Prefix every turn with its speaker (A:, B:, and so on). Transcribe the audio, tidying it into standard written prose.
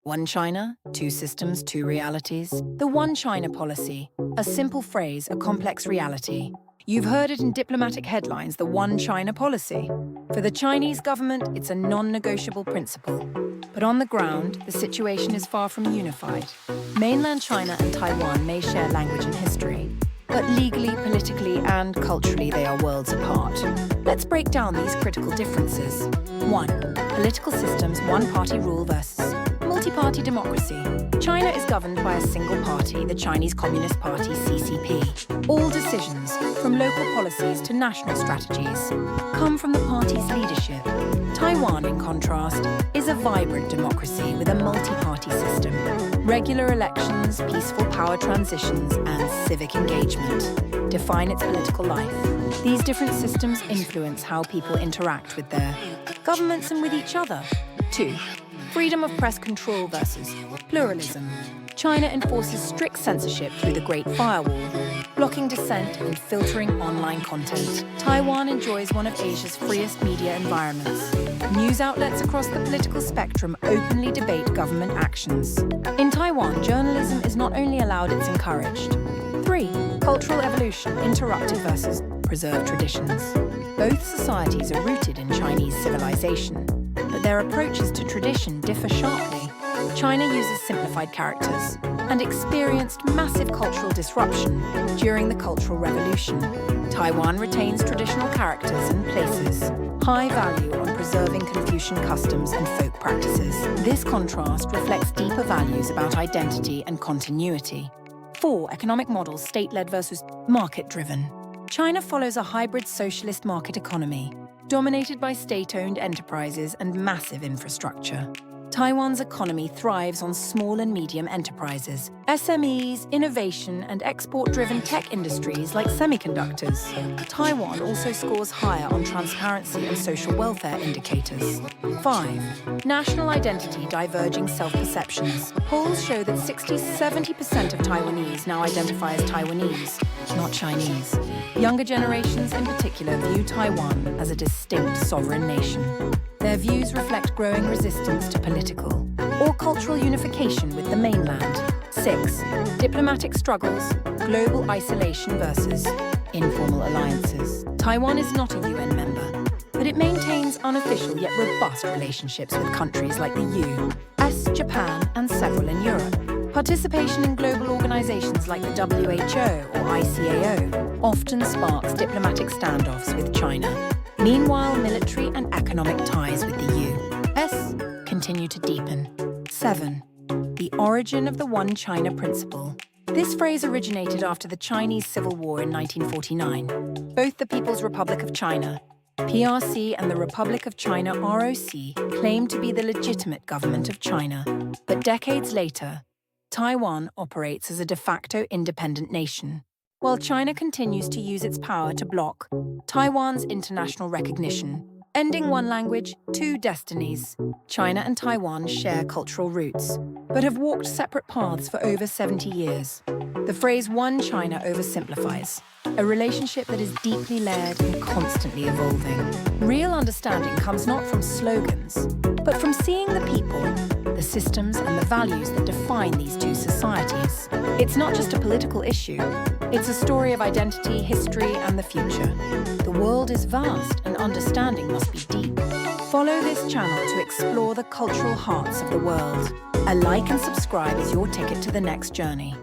A: One China, two systems, two realities. The One China policy, a simple phrase, a complex reality. You've heard it in diplomatic headlines, the One China policy. For the Chinese government, it's a non-negotiable principle. But on the ground, the situation is far from unified. Mainland China and Taiwan may share language and history, but legally, politically, and culturally, they are worlds apart. Let's break down these critical differences. 1. Political systems, one-party rule versus multi-party democracy. China is governed by a single party, the Chinese Communist Party, CCP. All decisions, from local policies to national strategies, come from the party's leadership. Taiwan, in contrast, is a vibrant democracy with a multi-party system. Regular elections, peaceful power transitions, and civic engagement define its political life. These different systems influence how people interact with their governments and with each other. 2. Freedom of press control versus pluralism. China enforces strict censorship through the Great Firewall, blocking dissent and filtering online content. Taiwan enjoys one of Asia's freest media environments. News outlets across the political spectrum openly debate government actions. In Taiwan, journalism is not only allowed, it's encouraged. 3. Cultural evolution, interrupted versus preserved traditions. Both societies are rooted in Chinese civilization, but their approaches to tradition differ sharply. China uses simplified characters and experienced massive cultural disruption during the Cultural Revolution. Taiwan retains traditional characters and places high value on preserving Confucian customs and folk practices. This contrast reflects deeper values about identity and continuity. 4. Economic models, state-led versus market-driven. China follows a hybrid socialist market economy, dominated by state-owned enterprises and massive infrastructure. Taiwan's economy thrives on small and medium enterprises, SMEs, innovation, and export-driven tech industries like semiconductors. Taiwan also scores higher on transparency and social welfare indicators. 5. National identity diverging self-perceptions. Polls show that 60–70% of Taiwanese now identify as Taiwanese, not Chinese. Younger generations in particular view Taiwan as a distinct sovereign nation. Their views reflect growing resistance to political or cultural unification with the mainland. 6. Diplomatic struggles, global isolation versus informal alliances. Taiwan is not a UN member, but it maintains unofficial yet robust relationships with countries like the US, Japan, and several in Europe. Participation in global organizations like the WHO or ICAO often sparks diplomatic standoffs with China. Meanwhile, military and economic ties with the US continue to deepen. 7. The origin of the One China principle. This phrase originated after the Chinese Civil War in 1949. Both the People's Republic of China, PRC, and the Republic of China, ROC, claimed to be the legitimate government of China. But decades later, Taiwan operates as a de facto independent nation, while China continues to use its power to block Taiwan's international recognition. Ending one language, two destinies. China and Taiwan share cultural roots, but have walked separate paths for over 70 years. The phrase One China oversimplifies a relationship that is deeply layered and constantly evolving. Real understanding comes not from slogans, but from seeing the people, the systems, and the values that define these two societies. It's not just a political issue. It's a story of identity, history, and the future. The world is vast, and understanding must be deep. Follow this channel to explore the cultural hearts of the world. A like and subscribe is your ticket to the next journey.